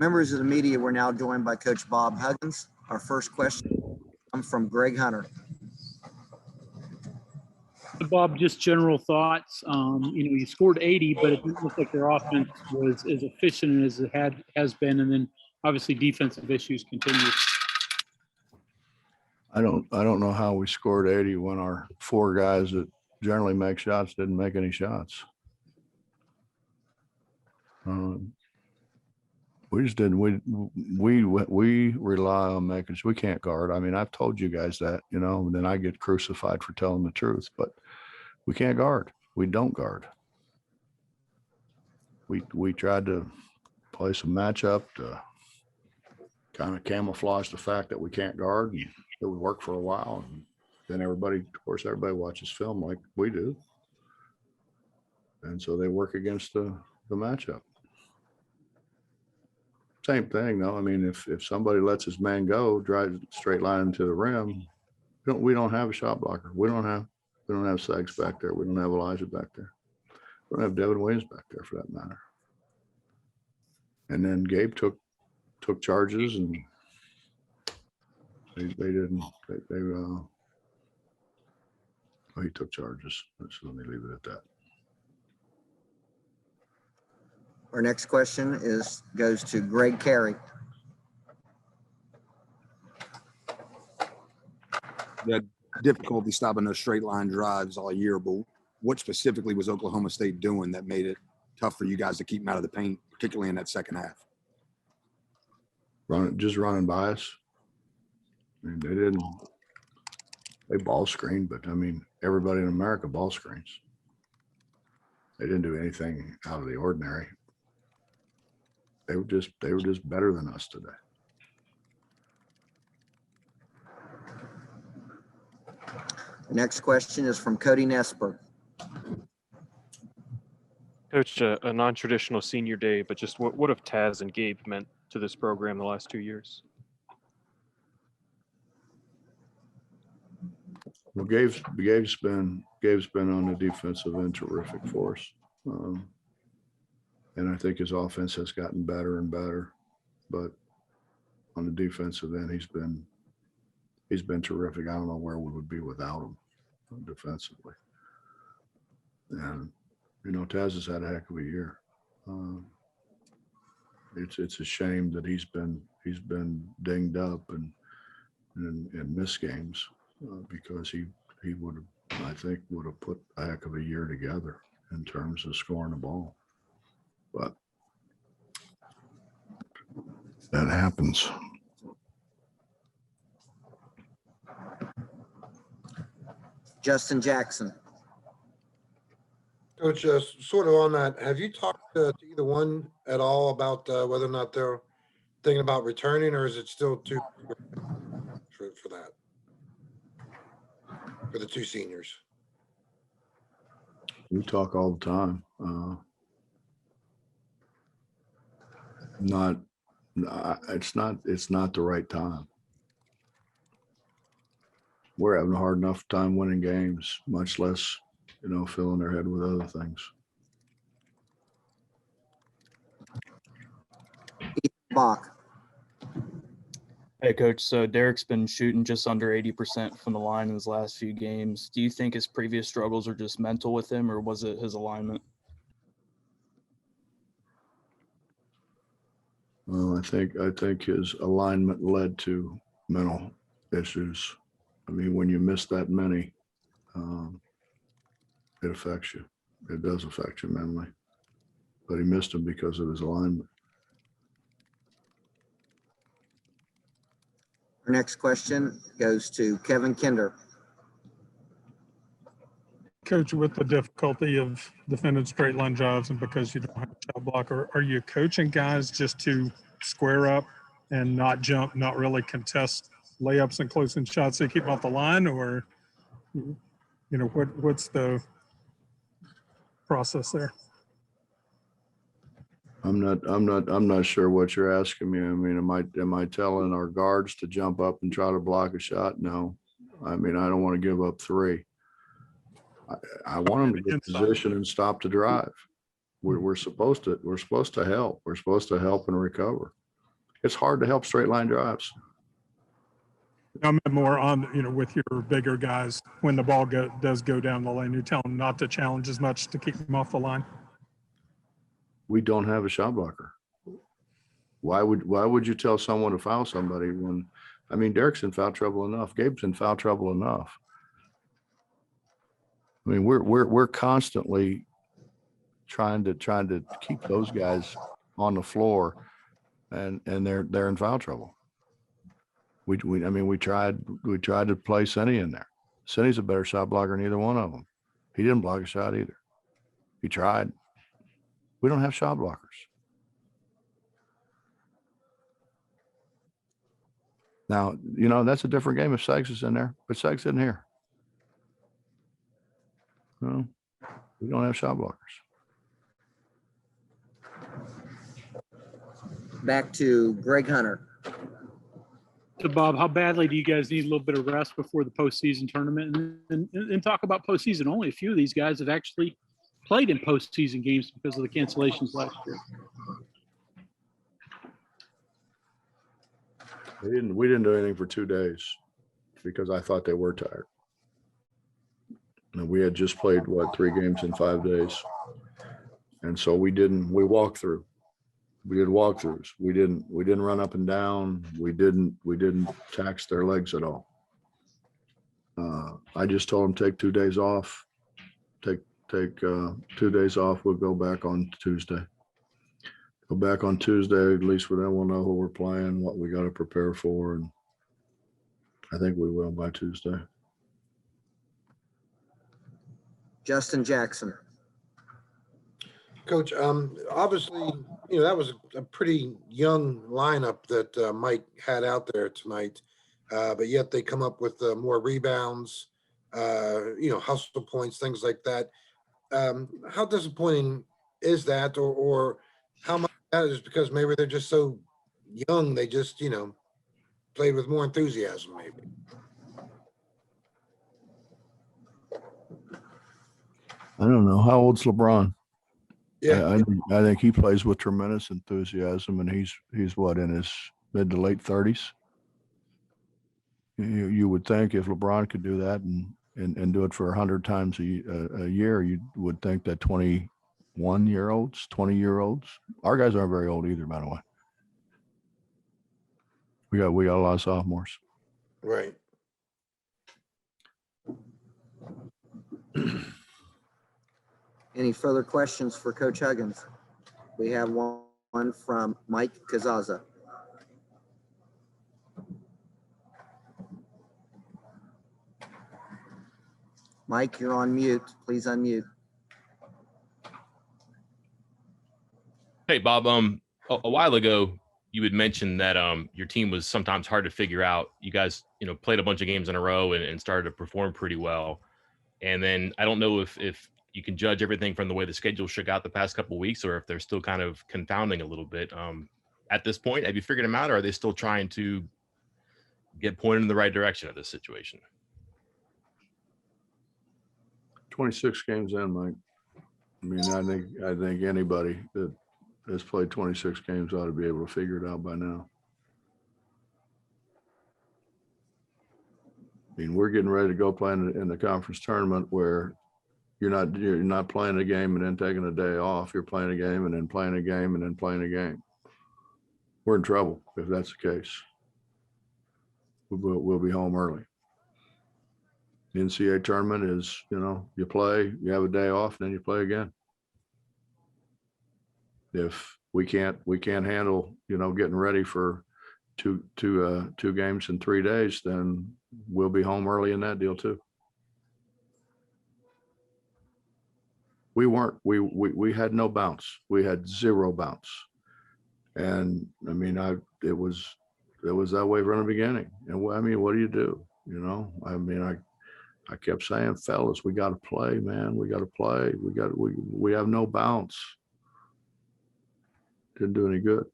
Members of the media, we're now joined by Coach Bob Huggins. Our first question comes from Greg Hunter. Bob, just general thoughts. You scored 80, but it didn't look like their offense was as efficient as it has been, and then obviously defensive issues continue. I don't know how we scored 80 when our four guys that generally make shots didn't make any shots. We just didn't. We rely on making sure we can't guard. I mean, I've told you guys that, and then I get crucified for telling the truth, but we can't guard. We don't guard. We tried to play some matchup to kind of camouflage the fact that we can't guard, and it would work for a while. And then everybody watches film like we do, and so they work against the matchup. Same thing, though. I mean, if somebody lets his man go, drives straight line into the rim, we don't have a shot blocker. We don't have Sykes back there. We don't have Elijah back there. We don't have Devin Williams back there, for that matter. And then Gabe took charges, and he took charges. So let me leave it at that. Our next question goes to Greg Carey. You had difficulty stopping those straight line drives all year, but what specifically was Oklahoma State doing that made it tough for you guys to keep them out of the paint, particularly in that second half? Running by us. I mean, they ball screened, but I mean, everybody in America ball screens. They didn't do anything out of the ordinary. They were just better than us today. The next question is from Cody Nesper. Coach, a non-traditional senior day, but just what have Taz and Gabe meant to this program the last 2 years? Well, Gabe's been on the defensive end terrific for us. And I think his offense has gotten better and better, but on the defensive end, he's been terrific. I don't know where we would be without him defensively. And Taz has had a heck of a year. It's a shame that he's been dinged up and missed games because he would have put a heck of a year together in terms of scoring the ball. But that happens. Justin Jackson. Coach, sort of on that, have you talked to either one at all about whether or not they're thinking about returning, or is it still too for that, for the two seniors? We talk all the time. It's not the right time. We're having a hard enough time winning games, much less, filling their head with other things. Bach. Hey, Coach. So Derek's been shooting just under 80% from the line in his last few games. Do you think his previous struggles are just mental with him, or was it his alignment? Well, I think his alignment led to mental issues. I mean, when you miss that many, it affects you. It does affect you mentally. But he missed them because of his alignment. Our next question goes to Kevin Kinder. Coach, with the difficulty of defending straight line drives and because you don't have a shot blocker, are you coaching guys just to square up and not jump, not really contest layups and close-in shots so you keep them off the line, or what's the process there? I'm not sure what you're asking me. I mean, am I telling our guards to jump up and try to block a shot? No. I mean, I don't want to give up three. I want them to get position and stop the drive. We're supposed to help. We're supposed to help and recover. it's hard to help straight line drives. I meant more on, with your bigger guys, when the ball does go down the lane, you tell them not to challenge as much to keep them off the line. We don't have a shot blocker. Why would you tell someone to foul somebody when, I mean, Derek's in foul trouble enough. Gabe's in foul trouble enough. I mean, we're constantly trying to keep those guys on the floor, and they're in foul trouble. We tried to play Senny in there. Senny's a better shot blocker than either one of them. He didn't block a shot either. He tried. We don't have shot blockers. Now, that's a different game if Suggs is in there, but Suggs isn't here. No, we don't have shot blockers. Back to Greg Hunter. So Bob, how badly do you guys need a little bit of rest before the postseason tournament? And talk about postseason. Only a few of these guys have actually played in postseason games because of the cancellations last year. We didn't do anything for 2 days because I thought they were tired. And we had just played 3 games in 5 days. And so we walked through. We did walkthroughs. We didn't run up and down. We didn't tax their legs at all. I just told them take 2 days off. Take 2 days off. We'll go back on Tuesday. Go back on Tuesday. At least then we'll know who we're playing, what we got to prepare for, and I think we will by Tuesday. Justin Jackson. Coach, obviously, that was a pretty young lineup that Mike had out there tonight, but yet they come up with more rebounds, hustle points, things like that. How disappointing is that, or how much that is because maybe they're just so young, they just, played with more enthusiasm, maybe? I don't know. How old's LeBron? Yeah, I think he plays with tremendous enthusiasm, and he's what, in his mid to late 30s. You would think if LeBron could do that and do it for 100 times a year, you would think that 21-year-olds, 20-year-olds, our guys aren't very old either, by the way. We got a lot of sophomores. right. Any further questions for Coach Huggins? We have one from Mike Kazaza. Mike, you're on mute. Please unmute. Hey, Bob, a while ago, you had mentioned that your team was sometimes hard to figure out. You guys, played a bunch of games in a row and started to perform pretty well. And then I don't know if you can judge everything from the way the schedule shook out the past couple of weeks, or if they're still kind of confounding a little bit. At this point, have you figured them out, or are they still trying to get pointed in the right direction of this situation? 26 games in, Mike. I mean, I think anybody that has played 26 games ought to be able to figure it out by now. I mean, we're getting ready to go play in the conference tournament where you're not playing a game and then taking a day off. You're playing a game and then playing a game and then playing a game. We're in trouble if that's the case. We'll be home early. The NCAA tournament is, you play, you have a day off, and then you play again. If we can't handle, getting ready for two games in 3 days, then we'll be home early in that deal too. We had no bounce. We had zero bounce. And I mean, it was that way from the beginning. And I mean, what do you do? I mean, I kept saying, fellas, we got to play, man. We got to play. We have no bounce. Didn't do any good.